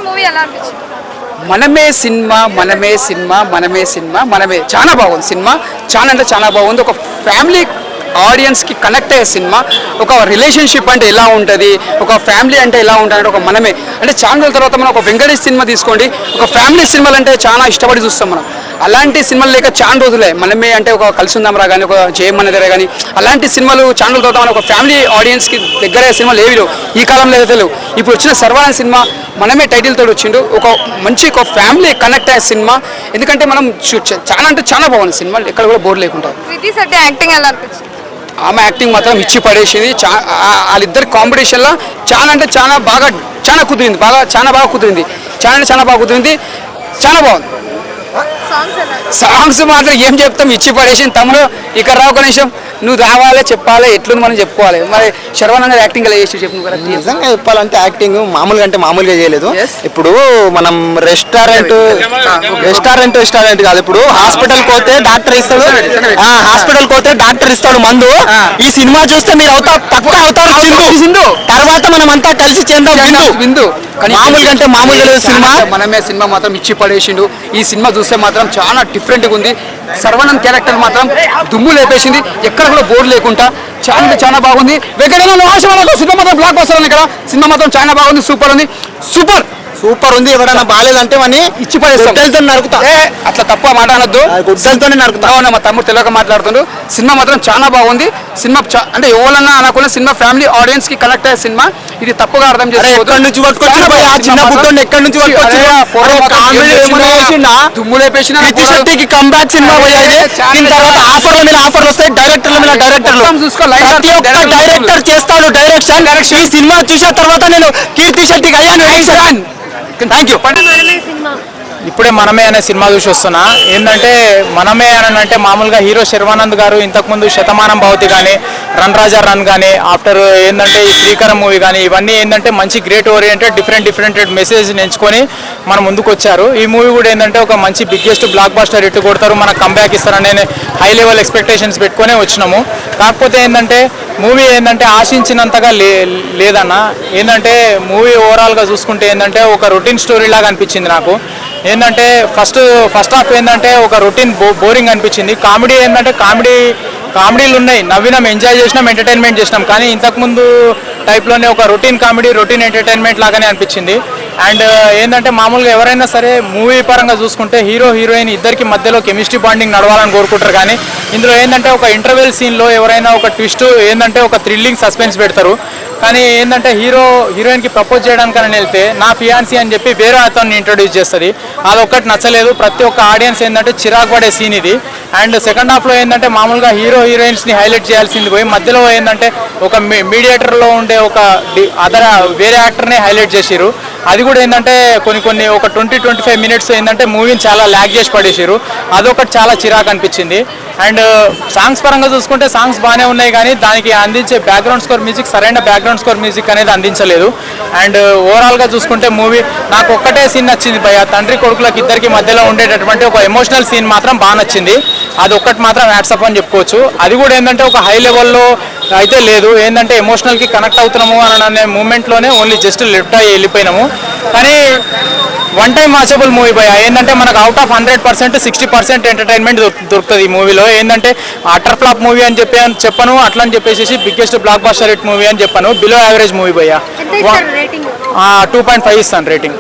Movie ఎలా అనిపించింది? మనమే సినిమా మనమే సినిమా మనమే సినిమా మనమే చాలా బాగుంది సినిమా. చాలా అంటే చాలా బాగుంది. ఒక ఫ్యామిలీ ఆడియన్స్కి కనెక్ట్ అయ్యే సినిమా. ఒక రిలేషన్షిప్ అంటే ఎలా ఉంటుంది, ఒక ఫ్యామిలీ అంటే ఎలా ఉంటుంది, ఒక మనమే అంటే చాలా రోజుల తర్వాత మనం ఒక వెంకటేష్ సినిమా తీసుకోండి, ఒక ఫ్యామిలీ సినిమాలు అంటే చాలా ఇష్టపడి చూస్తాం మనం. అలాంటి సినిమాలు లేక చాలా రోజులే. మనమే అంటే ఒక కలిసి ఉందాంరా కానీ, ఒక జయమన్న దగ్గర కానీ, అలాంటి సినిమాలు చాలా రోజుల తర్వాత ఒక ఫ్యామిలీ ఆడియన్స్కి దగ్గర సినిమాలు ఏవి లేవు ఈ కాలంలో అయితే లేవు. ఇప్పుడు వచ్చిన సర్వానంద్ సినిమా మనమే టైటిల్ తోడు వచ్చిండు. ఒక మంచి ఒక ఫ్యామిలీ కనెక్ట్ అయ్యే సినిమా. ఎందుకంటే మనం చాలా అంటే చాలా బాగుంది సినిమా, ఎక్కడ కూడా బోర్ లేకుండా. కృతి శెట్టి యాక్టింగ్ ఎలా అనిపించింది? ఆమె యాక్టింగ్ మాత్రం ఇచ్చి పడేసింది. వాళ్ళిద్దరి కాంపిటీషన్లో చాలా అంటే చాలా బాగా కుదిరింది. చాలా బాగా కుదిరింది. చాలా బాగా కుదిరింది. చాలా బాగుంది. సాంగ్స్ మాత్రం ఏం చెప్తాం, ఇచ్చి పడేసింది. తమ్ముడు ఇక్కడ రావు కనీసం నువ్వు రావాలి, చెప్పాలి, ఎట్లుంది మనం చెప్పుకోవాలి. మరి శర్వానంద్ యాక్టింగ్ ఎలా చేసి చెప్పు. నిజంగా చెప్పాలంటే యాక్టింగ్ మామూలుగా అంటే మామూలుగా చేయలేదు. ఇప్పుడు మనం రెస్టారెంట్ కాదు, ఇప్పుడు హాస్పిటల్ పోతే డాక్టర్ ఇస్తాడు, మందు. ఈ సినిమా చూస్తే మీరు అవుతారు సింధు. తర్వాత మనం అంతా కలిసి చెందాం బిందు. మామూలుగా అంటే మామూలుగా లేదు సినిమా. మనమే సినిమా మాత్రం ఇచ్చి పడేసిండు. ఈ సినిమా చూస్తే మాత్రం చాలా డిఫరెంట్గా ఉంది. సర్వానంద్ క్యారెక్టర్ మాత్రం దుమ్ము లేపేసింది, ఎక్కడ కూడా బోర్డు లేకుండా. చాలా బాగుంది. సినిమా మాత్రం బ్లాక్ బస్టర్ ఇక్కడ. సినిమా మాత్రం చాలా బాగుంది. సూపర్ ఉంది. సూపర్ ఉంది. ఎవరైనా బాగాలేదంటే అని ఇచ్చి పడేస్తాం, నరుకుతా. అట్లా తప్ప మాట అనొద్దు, గుడ్డలతోనే నరుకుతా. మా తమ్ముడు తెలియక మాట్లాడుతుండు. సినిమా మాత్రం చాలా బాగుంది. సినిమా అంటే ఎవరన్నా అనుకున్న సినిమా ఫ్యామిలీ ఆడియన్స్ కి కనెక్ట్ అయ్యే సినిమా. ఇది తప్పుగా అర్థం చేసుకోవద్దు. నుంచి పట్టుకొచ్చిన చిన్న బుట్టోని ఎక్కడి నుంచి దుమ్ము లేపేసిన శెట్టికి కంబ్యాక్ సినిమా పోయేది. దీని తర్వాత ఆఫర్ల మీద ఆఫర్లు వస్తాయి, డైరెక్టర్ల మీద డైరెక్టర్లు. ప్రతి ఒక్క డైరెక్టర్ చేస్తాడు డైరెక్షన్. ఈ సినిమా చూసిన తర్వాత నేను కీర్తి శెట్టికి అయ్యాను. Thank you. ఇప్పుడే మనమే అనే సినిమా చూసి వస్తున్నా. ఏంటంటే మనమే అని అంటే మామూలుగా హీరో శర్వానంద్ గారు ఇంతకుముందు శతమానం భవతి కానీ, రన్ రాజా రన్ కానీ, ఆఫ్టర్ ఏంటంటే ఈ శ్రీకరం మూవీ కానీ, ఇవన్నీ ఏంటంటే మంచి గ్రేట్ ఓరియంటెడ్ డిఫరెంట్ మెసేజ్ ఎంచుకొని మన ముందుకు వచ్చారు. ఈ మూవీ కూడా ఏంటంటే ఒక మంచి బిగ్గెస్ట్ బ్లాక్ బస్టర్ హిట్ కొడతారు, మనకు కంబ్యాక్ ఇస్తారనే హై లెవెల్ ఎక్స్పెక్టేషన్స్ పెట్టుకునే వచ్చినాము. కాకపోతే ఏంటంటే మూవీ ఏంటంటే ఆశించినంతగా లేదన్న. ఏంటంటే మూవీ ఓవరాల్గా చూసుకుంటే ఏంటంటే ఒక రొటీన్ స్టోరీ లాగా అనిపించింది నాకు. ఏంటంటే ఫస్ట్ హాఫ్ ఏంటంటే ఒక రొటీన్ బోరింగ్ అనిపించింది. కామెడీ ఏంటంటే కామెడీలు ఉన్నాయి, నవ్వినాం, ఎంజాయ్ చేసినాం, ఎంటర్టైన్మెంట్ చేసినాం. కానీ ఇంతకుముందు టైప్లోనే ఒక రొటీన్ కామెడీ, రొటీన్ ఎంటర్టైన్మెంట్ లాగానే అనిపించింది. అండ్ ఏంటంటే మామూలుగా ఎవరైనా సరే మూవీ పరంగా చూసుకుంటే హీరో హీరోయిన్ ఇద్దరికి మధ్యలో కెమిస్ట్రీ బాండింగ్ నడవాలని కోరుకుంటారు. కానీ ఇందులో ఏంటంటే ఒక ఇంటర్వెల్ సీన్లో ఎవరైనా ఒక ట్విస్ట్ ఏంటంటే ఒక థ్రిల్లింగ్ సస్పెన్స్ పెడతారు. కానీ ఏంటంటే హీరోయిన్కి ప్రపోజ్ చేయడానికని వెళ్తే నా ఫియాన్సీ అని చెప్పి వేరే అతన్ని ఇంట్రొడ్యూస్ చేస్తుంది. అదొక్కటి నచ్చలేదు. ప్రతి ఒక్క ఆడియన్స్ ఏంటంటే చిరాకు పడే సీన్ ఇది. అండ్ సెకండ్ హాఫ్లో ఏంటంటే మామూలుగా హీరోయిన్స్ని హైలైట్ చేయాల్సింది పోయి మధ్యలో ఏంటంటే ఒక మీడియేటర్లో ఉండే ఒక వేరే యాక్టర్ని హైలైట్ చేసిరు. అది కూడా ఏంటంటే కొన్ని ఒక 20-25 మినిట్స్ ఏంటంటే మూవీని చాలా ల్యాగ్ చేసి పడేసారు. అదొకటి చాలా చిరాకు అనిపించింది. అండ్ సాంగ్స్ పరంగా చూసుకుంటే సాంగ్స్ బాగానే ఉన్నాయి, కానీ దానికి అందించే బ్యాక్గ్రౌండ్ స్కోర్ మ్యూజిక్ సరైన బ్యాక్గ్రౌండ్ స్కోర్ మ్యూజిక్ అనేది అందించలేదు. అండ్ ఓవరాల్గా చూసుకుంటే మూవీ నాకు ఒక్కటే సీన్ నచ్చింది భయ్య, తండ్రి కొడుకులకు ఇద్దరికి మధ్యలో ఉండేటటువంటి ఒక ఎమోషనల్ సీన్ మాత్రం బాగా నచ్చింది. అది ఒక్కటి మాత్రం హ్యాట్సప్ అని చెప్పుకోవచ్చు. అది కూడా ఏంటంటే ఒక హై లెవెల్లో అయితే లేదు. ఏంటంటే ఎమోషనల్కి కనెక్ట్ అవుతున్నాము అనే మూమెంట్లోనే ఓన్లీ జస్ట్ లెఫ్ట్ అయ్యి వెళ్ళిపోయినాము. కానీ వన్ టైం వాచబుల్ మూవీ భయ. ఏంటంటే మనకు అవుట్ ఆఫ్ 100% 60% ఎంటర్టైన్మెంట్ దొరుకుతుంది ఈ మూవీలో. ఏంటంటే అటర్ ఫ్లాప్ మూవీ అని చెప్పను, అట్లా అని చెప్పేసి biggest block buster hit movie అని చెప్పాను. బిలో యావరేజ్ మూవీ భయ. 2.5 ఇస్తాను రేటింగ్.